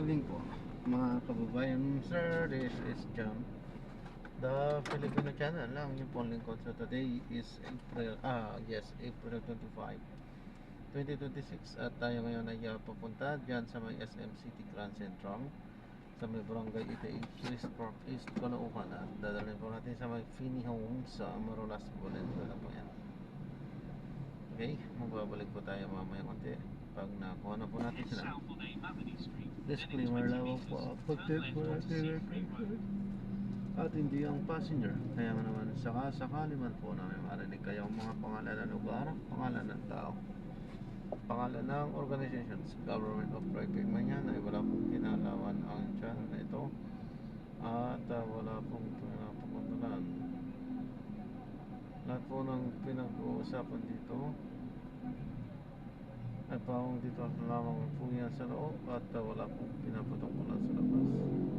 evening po mga kababayan. Sir, this is Jam, the Filipino channel lang yung pong lingkod. So today is April 25, 2026 at tayo ngayon ay papunta dyan sa may SM City Grand Central sa may barangay 88 East Park East, Caloocan, at dadalhin po natin sa may Fini Homes sa Marolas, Valenzuela po yan. Okay, magbabalik po tayo mamaya konti pag nakuha na po natin sila. Disclaimer lamang po, pag-take po natin at hindi ang passenger. Kaya nga naman sakali man po namin marinig kayo mga pangalan ng lugar, pangalan ng tao, pangalan ng organizations, government of private man yan, ay wala pong kinalaman ang channel na ito at wala pong pinapakontrolan. Lahat po ng pinag-uusapan dito ay pawang dito lamang po yan sa loob at wala pong pinapatungkulan sa labas.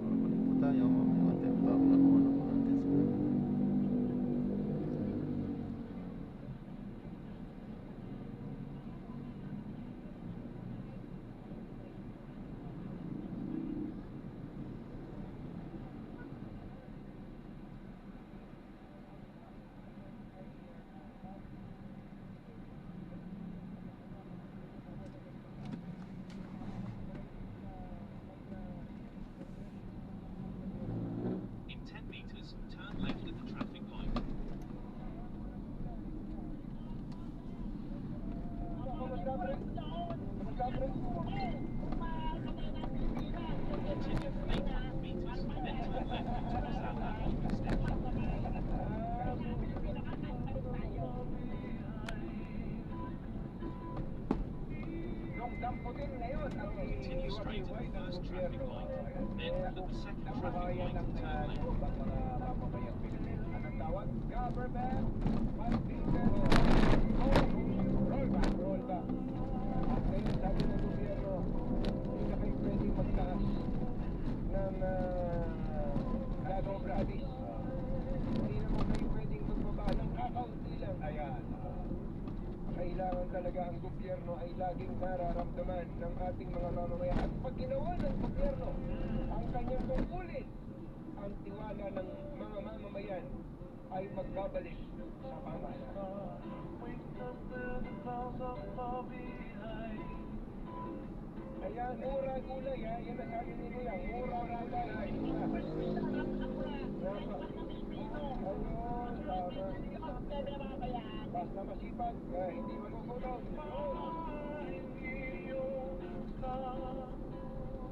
Balik po tayo mamaya natin pag nakuha na po natin sila. Continue straight to the first traffic light, then at the second traffic light, turn left. Anong tawag? Government, roll back. At ngayon, sabi ng gobyerno, hindi na kayo pwedeng magtaas ng lalong gratis. Hindi naman kayo pwedeng magbaba ng kakaunti lang. Ayan. Kailangan talaga ang gobyerno ay laging nararamdaman ng ating mga mamamayan. At pag ginawa ng gobyerno ang kanyang tungkulin, ang tiwala ng mga mamamayan ay magbabalik sa pamahalaan. Ayan, mura gulay ha. Yan ang sabi nila yan. Mura gulay. Ayun, tama. Basta masipag, hindi magugutom.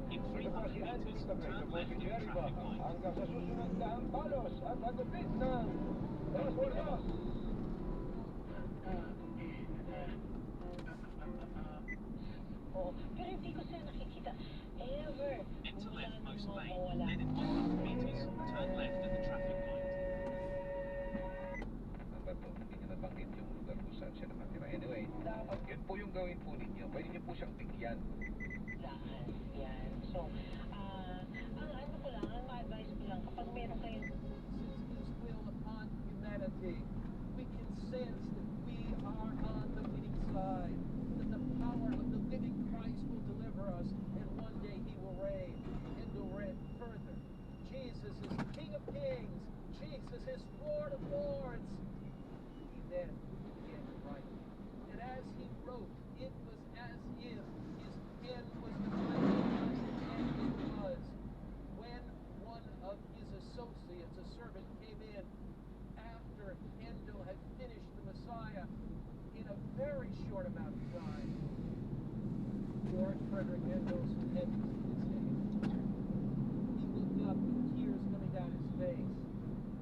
In 300 meters, turn left at the traffic light. Hanggang sa susunod na ang balos at hagupit ng Dos Bordos. Pero hindi ko siya nakikita ever. Enter leftmost lane, then in 100 meters, turn left at the traffic light. Hindi nyo nabanggit yung lugar kung saan siya nakatira. Anyway, yun po yung gawin po ninyo. Pwede nyo po siyang bigyan. Yan. So, ang ano ko lang, ang ma-advise ko lang, kapag meron kayong His will upon humanity, we can sense that we are on the winning side, that the power of the living Christ will deliver us, and one day he will reign and will reign further. Jesus is King of Kings. Jesus is Lord of Lords. He then began to write. And as he wrote, it was as if his pen was divided, and it was. When one of his associates, a servant, came in after Handel had finished the Messiah in a very short amount of time, George Frederick Handel's head was in his hands. He looked up with tears coming down his face,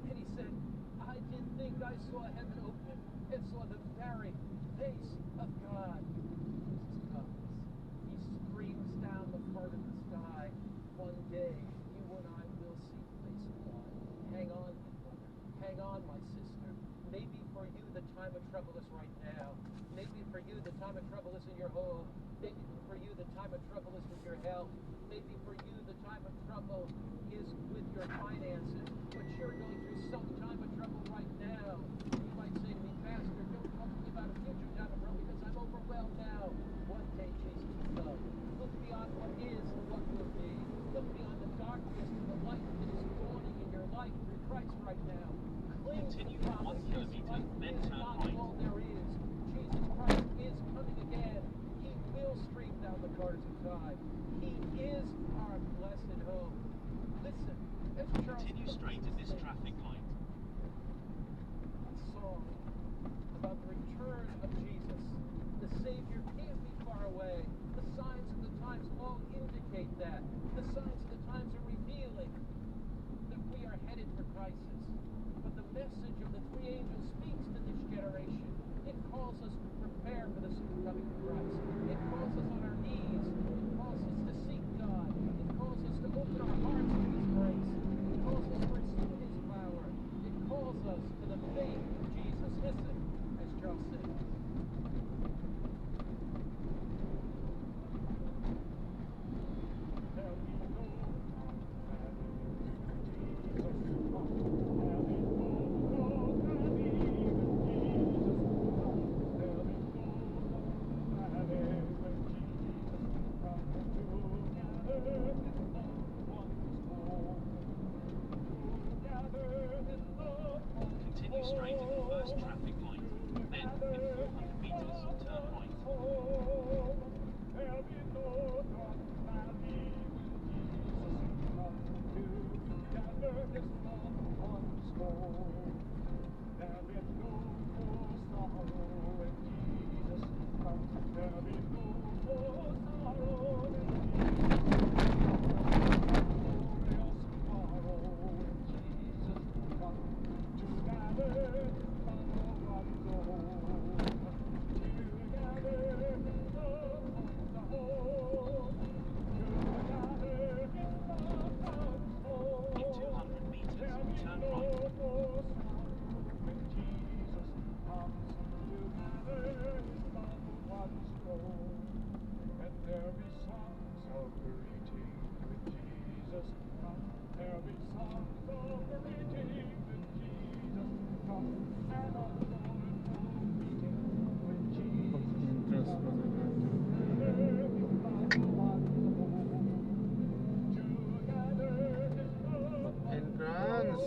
and he said, I didn't think I saw heaven open and saw the very face of God. Jesus comes. He screams down the part of the sky. One day, you and I will see the face of God. Hang on, my brother. Hang on, my sister. Maybe for you the time of trouble is right now. Maybe for you the time of trouble is in your home. Maybe for you the time of trouble is with your health. Maybe for you the time of trouble is with your finances. But you're going through some time of trouble right now. You might say to me, Pastor, don't talk to me about a future time of trouble because I'm overwhelmed now. One day Jesus will come. Look beyond what is and what will be. He is our blessed hope. Listen, as Charles Continue straight at this sings traffic light. a song about the return of Jesus. The Savior can't be far away. The signs of the times all indicate that. The signs of the times are revealing that we are headed for crisis. But the message of the three angels speaks to this generation. It calls us to prepare for the soon coming of Christ. It calls us on our knees. It calls us to seek God. It calls us to open our hearts to His grace. It calls us to receive His power. It calls us to the faith of Jesus. Listen, as Charles sings. Continue straight at the first traffic light. Then, in 400 meters, turn right. In 200 meters, turn right. Entrance pa na natin. Entrance.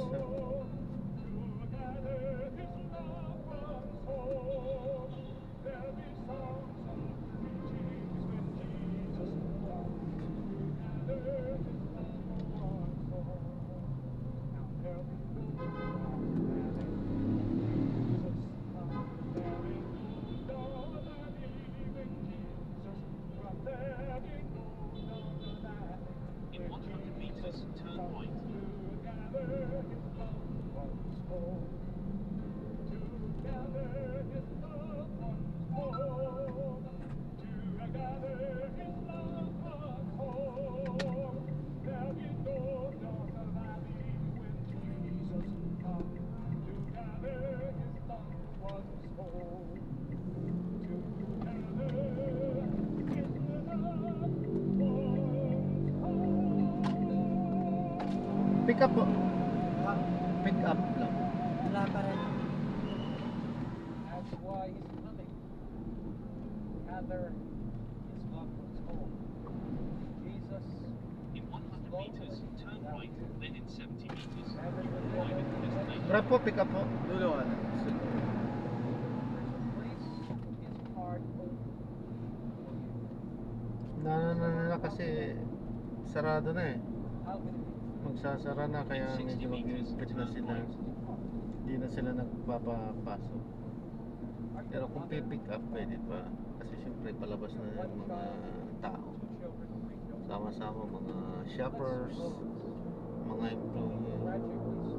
In 100 meters, turn right. Pick up po. Pick up lang. Wala pa rin. That's why He's coming. Gather His loved ones home. Jesus In 100 meters, turn right. Then in 70 meters, gathered you with will arrive at the destination. Grab po, pick up po. Dulo ka na. There's a place His heart open for you. Na kasi sarado na eh. How can it be? Magsasara na kaya medyo mag-iipit na sila. Hindi na sila nagpapapasok. Pero kung pipick up, pwede pa. Kasi syempre palabas na yung mga tao. Sama-sama mga shoppers, mga employee. Tragically so.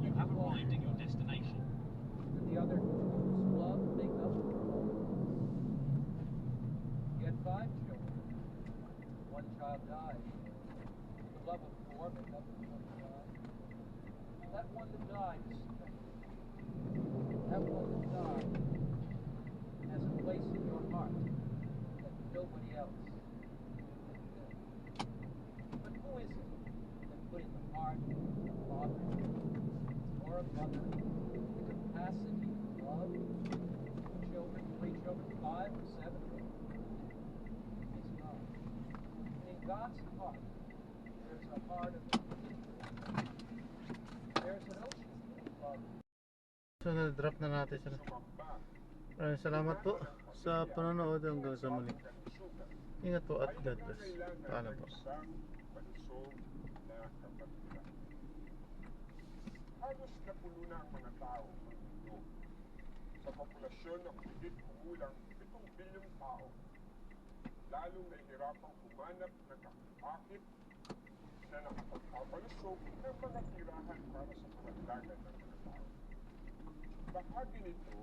You have arrived at your destination. Did the other children's love make up for it? You had 5 children. One child died. The love of 4 make up for 25. That one that died is special. That one that died has a place in your heart that nobody else can fill. But who is it that put in the heart of a father or a mother the capacity to love 2 children, 3 children, 5 or 7? It's God. And in God's heart, there's a heart of forgiveness. There's an ocean of love. So na-drop na natin sila. Maraming salamat po sa panonood hanggang sa muli. Ingat po at ay God bless. nangangailangan Paalam ng po. isang malusog na kapatiran. Halos napuno na ang mga tao ng mundo. Sa populasyon ng higit kumulang 7 bilyong tao, lalong nahihirapang humanap ng kakakit na nakapagpapalusog ng mga tirahan para sa karagdagan ng mga tao. Bahagi nito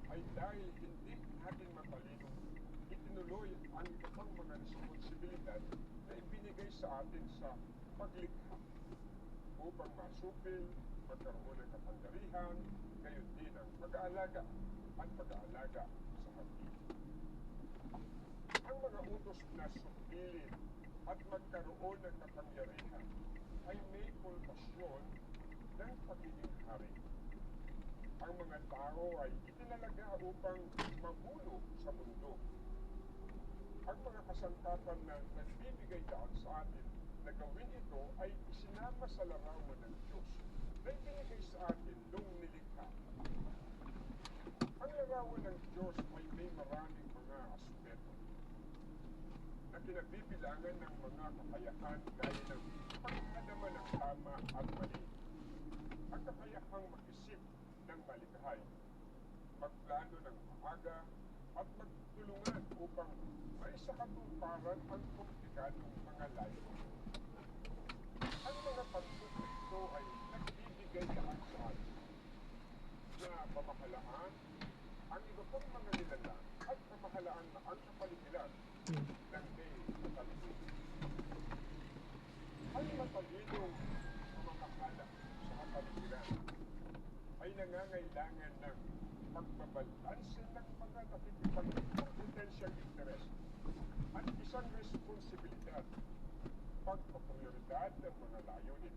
ay dahil hindi natin matalinong itinuloy ang iba pang mga responsibilidad na ibinigay sa atin sa paglikha upang masupil, magkaroon ng kapangyarihan, gayon din ang pag-aalaga at pag-aalaga sa hardin. Ang mga utos na supilin at magkaroon ng kapangyarihan ay may pulbasyon ng pagiging hari. Ang mga tao ay itinalaga upang mamuno sa mundo. Ang mga kasantapan na nagbibigay daan sa atin na gawin ito ay isinama sa larawan ng Diyos na ibinigay sa atin noong nilikha. Ang larawan ng Diyos ay may maraming mga aspeto na kinabibilangan ng mga kakayahan gaya ng pag-alaman ng tama at mali, ang kakayahang mag-isip ng malikhain, magplano ng maaga at magtulungan upang maisakatuparan ang komplikadong mga layunin. Ang mga pagsubok na ito ay nagbibigay daan sa atin na pamahalaan ang iba pang mga nilalang at pamahalaan na ang kapaligiran ng may matalino. Ang matalinong pamamahala sa kapaligiran ay nangangailangan ng pagbabalanse ng mga nakikipagpitong potential interest at isang responsibilidad, pagpaprioridad ng mga layunin.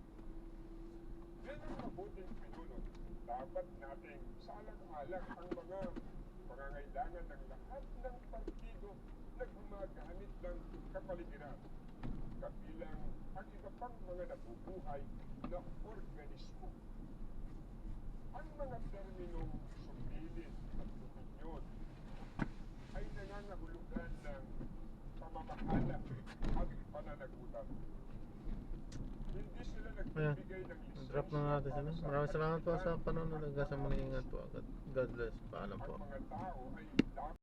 Bilang mabuting pinuno, dapat nating saalang-alang ang mga pangangailangan ng lahat ng partido na gumagamit ng kapaligiran, kabilang ang iba pang mga nabubuhay na organismo. Ang mga terminong supilin at opinyon ay nangangahulugan ng pamamahala at pananagutan. Hindi sila nagbibigay ng lisensya Drop na natin sila. para sa Maraming salamat po sa aktividad panonood. Hanggang sa muli. Ingat po. God bless. Paalam po. ang mga tao ay dapat